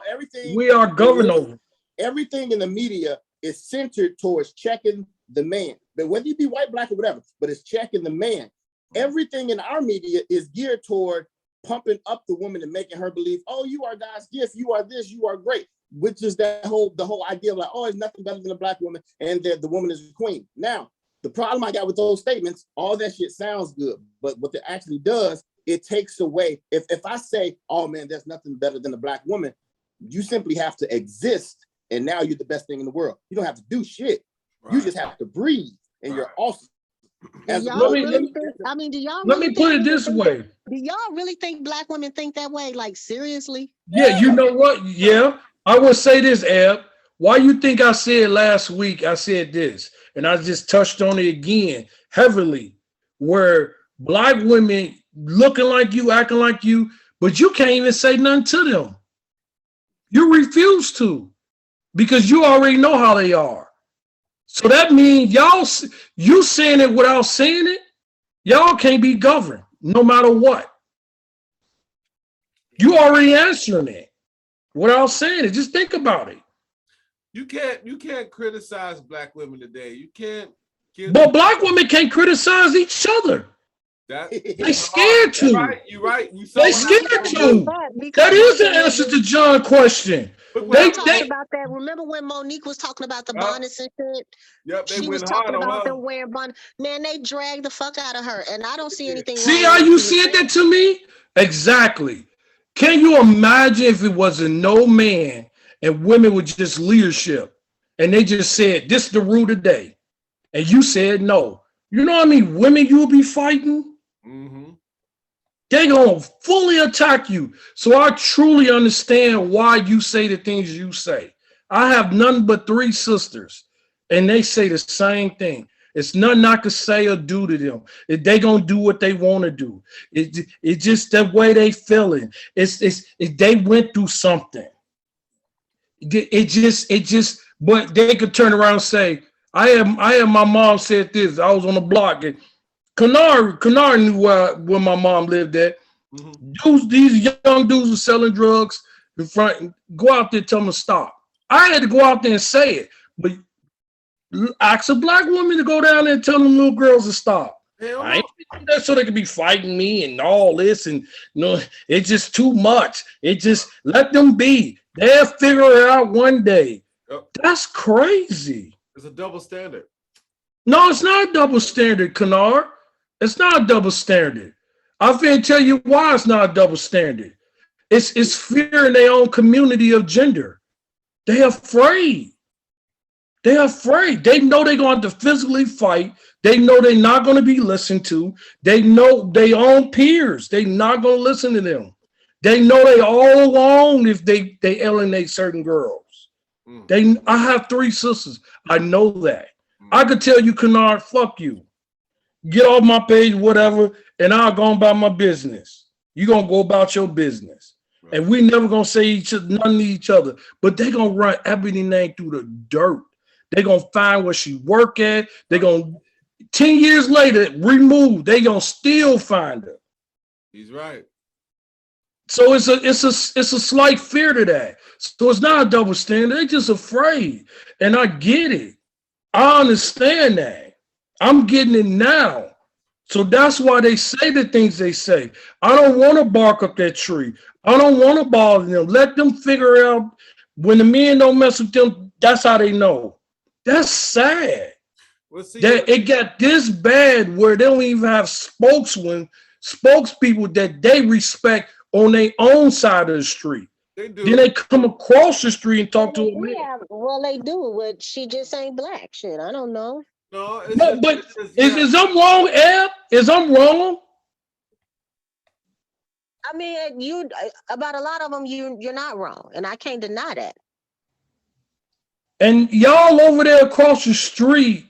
everything. We are governor. Everything in the media is centered towards checking the man. But whether you be white, black, or whatever, but it's checking the man. Everything in our media is geared toward pumping up the woman and making her believe, oh, you are God's gift, you are this, you are great, which is the whole idea of like, oh, it's nothing better than a black woman and the woman is a queen. Now, the problem I got with those statements, all that shit sounds good, but what it actually does, it takes away. If I say, oh man, there's nothing better than a black woman, you simply have to exist and now you're the best thing in the world. You don't have to do shit. Right. You just have to breathe and you're awesome. Let me put it this way. Do y'all really think black women think that way? Like, seriously? Yeah, you know what? Yeah, I would say this, Eb. Why you think I said last week, I said this, and I just touched on it again heavily, where black women looking like you, acting like you, but you can't even say nothing to them. You refuse to because you already know how they are. So that means you saying it without saying it, y'all can't be governed no matter what. You already answering it without saying it. Just think about it. You can't criticize black women today. You can't. But black women can't criticize each other. They scared to. You're right. They scared to. That is the answer to John's question. They talked about that. Remember when Monique was talking about the bonnets and shit? Yep, she was talking about them wearing bonnets. Man, they dragged the fuck out of her, and I don't see anything wrong. See how you said that to me? Exactly. Can you imagine if it wasn't no man and women were just leadership, and they just said this is the rule today, and you said no? You know how many women you'll be fighting? Mm-hmm. They're going to fully attack you. So I truly understand why you say the things you say. I have none but 3 sisters, and they say the same thing. It's nothing I could say or do to them. They going to do what they want to do. It's just the way they feeling. They went through something. But they could turn around and say, I had my mom said this. I was on the block and Kennard knew where my mom lived at. Mm-hmm. These young dudes were selling drugs in front. Go out there and tell them to stop. I had to go out there and say it, but ask a black woman to go down there and tell them little girls to stop. I ain't doing that so they could be fighting me and all this, and it's just too much. It just let them be. They'll figure it out one day. Yep. That's crazy. It's a double standard. No, it's not a double standard, Kennard. It's not a double standard. I'm finna tell you why it's not a double standard. It's fear in their own community of gender. They're afraid. They're afraid. They know they're going to have to physically fight. They know they're not going to be listened to. They know their own peers. They're not going to listen to them. They know they all alone if they alienate certain girls. I have 3 sisters. I know that. I could tell you, Kennard, fuck you. Get off my page, whatever, and I'll go about my business. You're going to go about your business. Right. And we never going to say nothing to each other. But they're going to run everything through the dirt. They're going to find where she work at. They're going to, 10 years later, remove. They're going to still find her. He's right. So it's a slight fear to that. So it's not a double standard. They're just afraid. And I get it. I understand that. I'm getting it now. So that's why they say the things they say. I don't want to bark up that tree. I don't want to bother them. Let them figure out when the men don't mess with them, that's how they know. That's sad. Well, see, That it got this bad where they don't even have spokespeople that they respect on their own side of the street. they Then do. they come across the street and talk to a man. Well, they do, but she just ain't black. Shit, I don't know. No, But it's just is I'm wrong, Eb? Is I'm wrong? I mean, you about a lot of them, you're not wrong, and I can't deny that. And y'all over there across the street,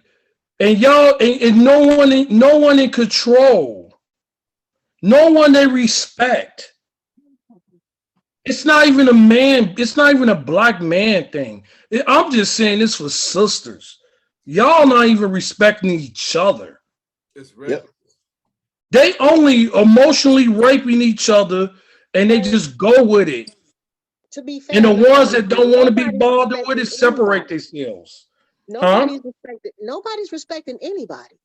and y'all and no one in control, no one they respect. It's not even a man. It's not even a black man thing. I'm just saying this for sisters. Y'all not even respecting each other. it's reckless. They only emotionally raping each other, and they just go with it. To be fair, And the ones that don't want to be nobody's bothered with it respecting separate anybody. themselves. Nobody's respecting anybody.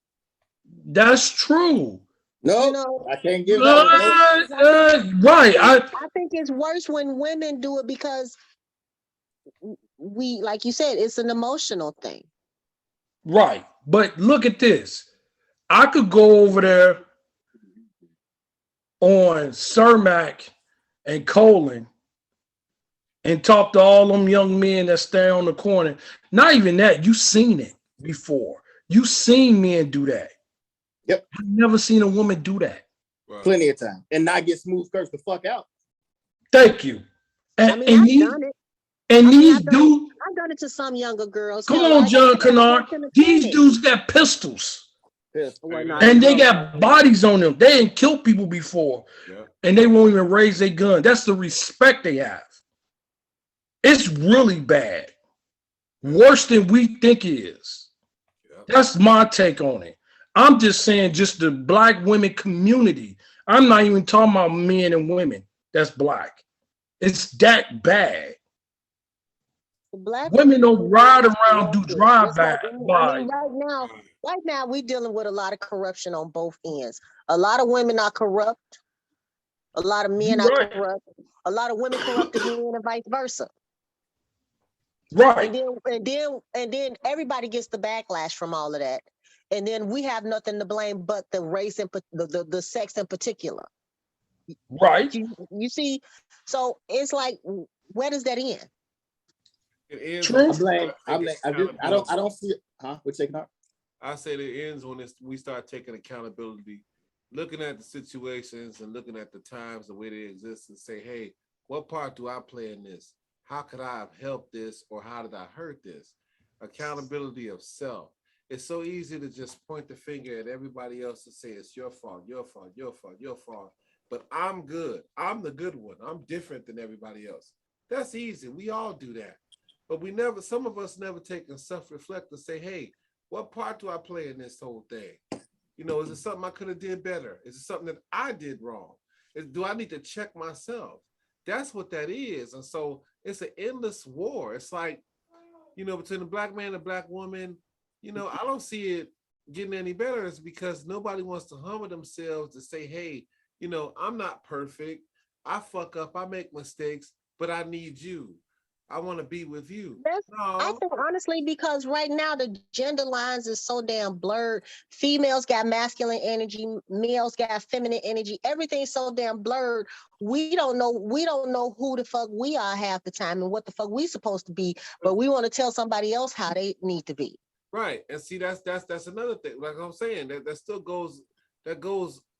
That's true. No, You know, I can't give that one. Nope. Right. I think it's worse when women do it because we, like you said, it's an emotional thing. Right. But look at this. I could go over there on Cermak and Colin and talk to all them young men that stand on the corner. Not even that. You seen it before. You seen men do that. Yep. I've never seen a woman do that. Right. Plenty of time. And not get smooth cursed the fuck out. Thank you. And, I mean, I've done it. And these I've dudes, done it to some younger girls. come Hell, on, John I Kennard. worked in the These clinic. dudes got pistols. Yes. Well, no, And they don't. got bodies on them. They ain't killed people before. Yeah. And they won't even raise their gun. That's the respect they have. It's really bad. Worse than we think it is. Yeah. That's my take on it. I'm just saying just the black women community. I'm not even talking about men and women that's black. It's that bad. Black Women don't ride around, do corrupted. drive-by. I mean, right now, we're dealing with a lot of corruption on both ends. A lot of women are corrupt. A lot of men You're are right. corrupt. A lot of women corrupted men and vice versa. Right. And then everybody gets the backlash from all of that. And then we have nothing to blame but the race and the sex in particular. Right. You see, so it's like, where does that end? It ends. True. I don't see it. Huh? We're taking out. I say it ends when we start taking accountability, looking at the situations and looking at the times, the way they exist, and say, hey, what part do I play in this? How could I have helped this, or how did I hurt this? Accountability of self. It's so easy to just point the finger at everybody else and say it's your fault, your fault, your fault, your fault. But I'm good. I'm the good one. I'm different than everybody else. That's easy. We all do that. But some of us never take and self-reflect and say, hey, what part do I play in this whole thing? You know, is it something I could have did better? Is it something that I did wrong? Do I need to check myself? That's what that is. And so it's an endless war. It's like, you know, between the black man and black woman, you know, I don't see it getting any better. It's because nobody wants to humble themselves to say, hey, you know, I'm not perfect. I fuck up. I make mistakes, but I need you. I want to be with you. I think honestly, because right now the gender lines is so damn blurred. Females got masculine energy, males got feminine energy. Everything's so damn blurred. We don't know who the fuck we are half the time and what the fuck we supposed to be, but we want to tell somebody else how they need to be. Right. And see, that's another thing. Like I'm saying, that still goes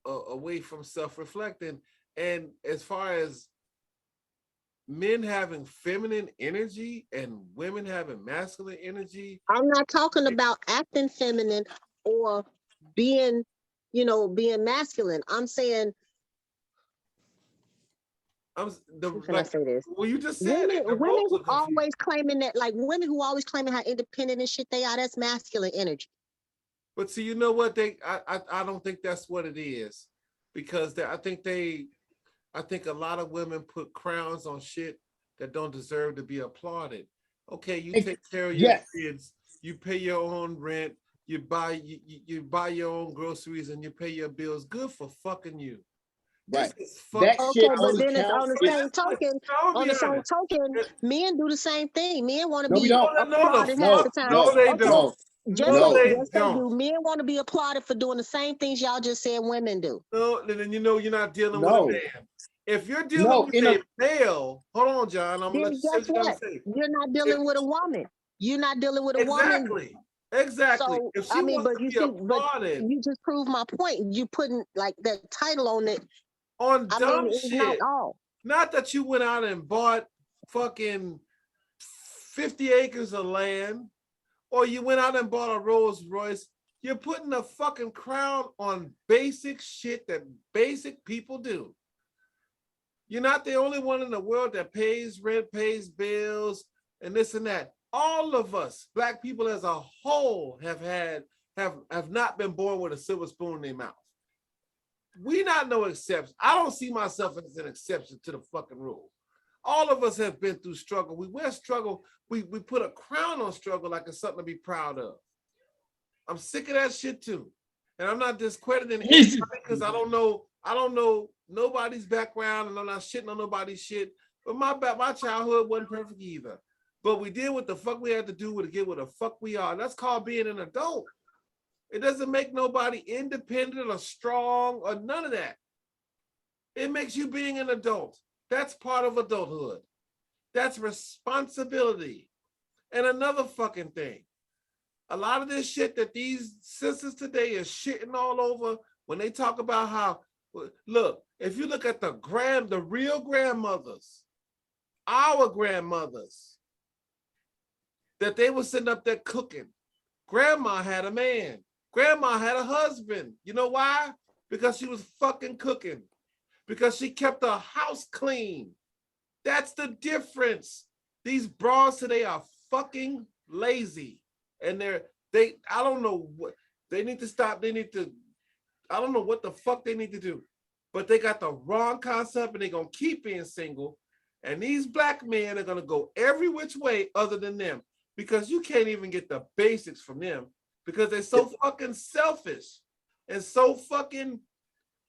away from self-reflecting. And as far as men having feminine energy and women having masculine energy, I'm not talking about acting feminine or being masculine. I'm saying, I say this? Well, you just said women who always claiming that, like women who always claiming how independent and shit they are, that's masculine energy. But see, you know what? I don't think that's what it is, because I think a lot of women put crowns on shit that don't deserve to be applauded. Okay, you take care of your kids, you pay your own rent, you buy your own groceries, and you pay your bills. Good for fucking you. Right. That shit but then it's on the same token, men do the same thing. Men want to be applauded half the time. No, they don't. Just No, say, they just say, don't. do men want to be applauded for doing the same things y'all just said women do? No, then you know you're not dealing with a No, man. If you're dealing no, with in a a male, hold on, John. I'm gonna let Then you say guess what you gotta what? say. You're not If, dealing with a woman. You're not dealing with a woman. exactly. So If I she mean, wants but to you be see, but applauded you just proved my point. You putting like that title on it. on I mean, dumb it's not shit, all. not that you went out and bought fucking 50 acres of land, or you went out and bought a Rolls Royce. You're putting a fucking crown on basic shit that basic people do. You're not the only one in the world that pays rent, pays bills, and this and that. All of us, black people as a whole, have not been born with a silver spoon in their mouth. We not no exception. I don't see myself as an exception to the fucking rule. All of us have been through struggle. We wear struggle. We put a crown on struggle like it's something to be proud of. I'm sick of that shit too. And I'm not discrediting anybody because I don't know nobody's background, and I'm not shitting on nobody's shit. But my childhood wasn't perfect either. But we did what the fuck we had to do to get what the fuck we are. That's called being an adult. It doesn't make nobody independent or strong or none of that. It makes you being an adult. That's part of adulthood. That's responsibility. And another fucking thing. A lot of this shit that these sisters today is shitting all over when they talk about how, look, if you look at the real grandmothers, our grandmothers, that they were sitting up there cooking. Grandma had a man. Grandma had a husband. You know why? Because she was fucking cooking. Because she kept her house clean. That's the difference. These bras today are fucking lazy. And I don't know what, they need to stop. I don't know what the fuck they need to do. But they got the wrong concept, and they're going to keep being single. And these black men are going to go every which way other than them. Because you can't even get the basics from them. Because they're so fucking selfish. And so fucking,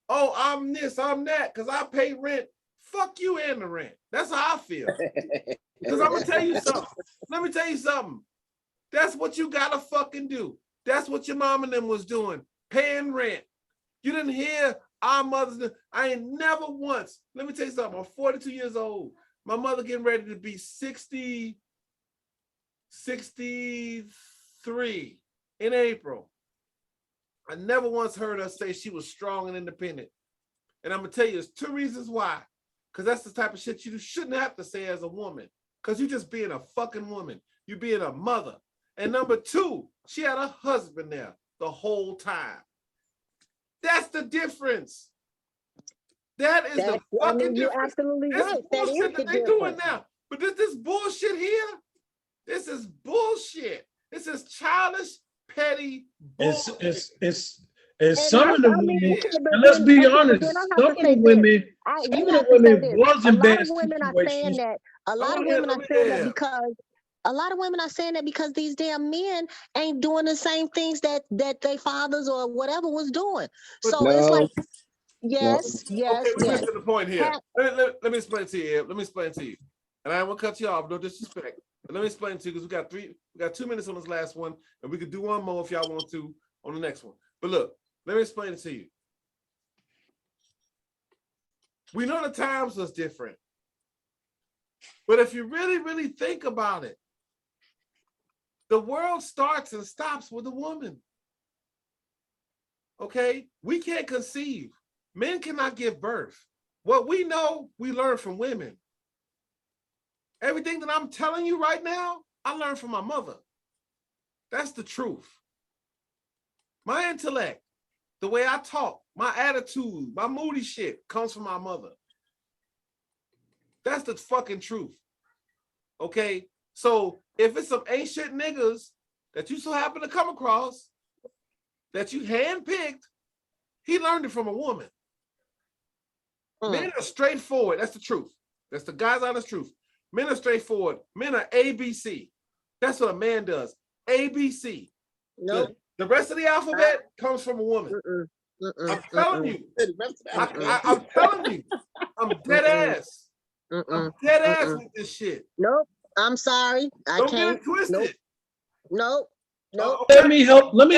oh, I'm this, I'm that, because I pay rent. Fuck you and the rent. That's how I feel. Because I'm going to tell you something. Let me tell you something. That's what you got to fucking do. That's what your mom and them was doing. Paying rent. You didn't hear our mothers. I ain't never once. Let me tell you something. I'm 42 years old. My mother getting ready to be 63 in April. I never once heard her say she was strong and independent. And I'm going to tell you, there's two reasons why. Because that's the type of shit you shouldn't have to say as a woman. Because you're just being a fucking woman. You're being a mother. And number two, she had a husband there the whole time. That's the difference. That is the fucking You're difference. absolutely This right. That is bullshit the that they doing difference. now. But this bullshit here, this is bullshit. This is childish, petty bullshit. It's some of the I mean, women, okay, but and let's then, be okay, but honest, then I have some to of say the this. women, You some of have the to say women this. was A in lot bad of women are saying situations. that. A lot of women are saying that because a lot of women are saying that because these damn men ain't doing the same things that their fathers or whatever was doing. But So it's like, no. yes, okay, we yes. get to the point here. Let me explain to you. Let me explain to you. And I won't cut you off, no disrespect. But let me explain to you because we got 2 minutes on this last one, and we could do one more if y'all want to on the next one. But look, let me explain it to you. We know the times was different. But if you really, really think about it, the world starts and stops with a woman. Okay? We can't conceive. Men cannot give birth. What we know, we learn from women. Everything that I'm telling you right now, I learned from my mother. That's the truth. My intellect, the way I talk, my attitude, my moody shit comes from my mother. That's the fucking truth. Okay? So if it's some ancient niggas that you so happen to come across, that you handpicked, he learned it from a woman. Men are straightforward. That's the truth. That's the God's honest truth. Men are straightforward. Men are ABC. That's what a man does. ABC. Nope. The rest of the alphabet comes from a woman. I'm telling you. I'm telling you. I'm dead ass. I'm dead ass with this shit. Nope. I'm sorry. I Don't can't. get it twisted. Nope. No. Let me help. Let me.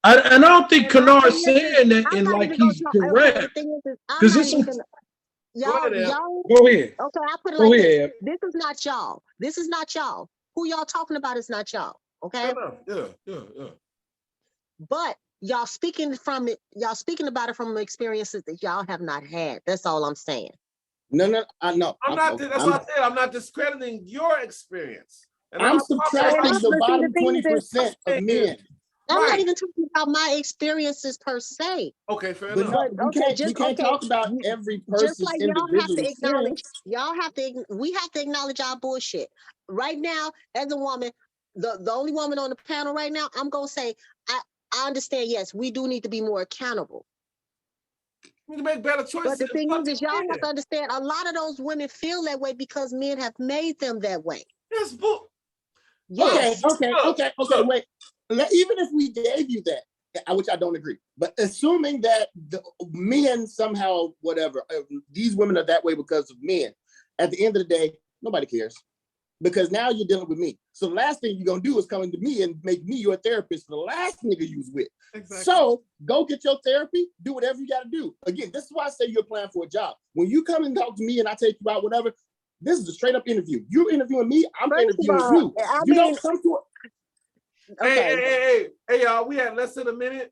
And I don't think And my Kennard's thing is, saying that I'm in not like even gonna he's talk. Okay, the correct. thing is I'm Because not it's even some. gonna. Go ahead, Al. Y'all. Go ahead. Okay, I put it Go like this. ahead. This is not y'all. This is not y'all. Who y'all talking about is not y'all. Okay, Fair enough. Yeah. but y'all speaking from it. Y'all speaking about it from experiences that y'all have not had. That's all I'm saying. No, I know. I'm not. That's what I said. I'm not discrediting your experience. And I'm not talking And subtracting about I'm the but see, the bottom thing is, 20% of men. I'm not right. even talking about my experiences per se. Okay, fair But enough. no, But okay, we just can't okay. talk about you- every Just person's like individual experience. we have to acknowledge our bullshit. Right now, as a woman, the only woman on the panel right now, I'm gonna say, I understand, yes, we do need to be more accountable. We can make better But choices. the thing is y'all have to understand a lot of those women feel that way because men have made them that way. Yes, book. Yes. Okay. Wait. Even if we gave you that, which I don't agree, but assuming that the men somehow, whatever, these women are that way because of men, at the end of the day, nobody cares. Because now you're dealing with me. So the last thing you're gonna do is come into me and make me your therapist for the last nigga you was with. Exactly. So go get your therapy, do whatever you gotta do. Again, this is why I say you're applying for a job. When you come and talk to me and I take you out, whatever, this is a straight up interview. You're interviewing me, I'm interviewing you. You don't come to okay. Hey, y'all, we had less than a minute.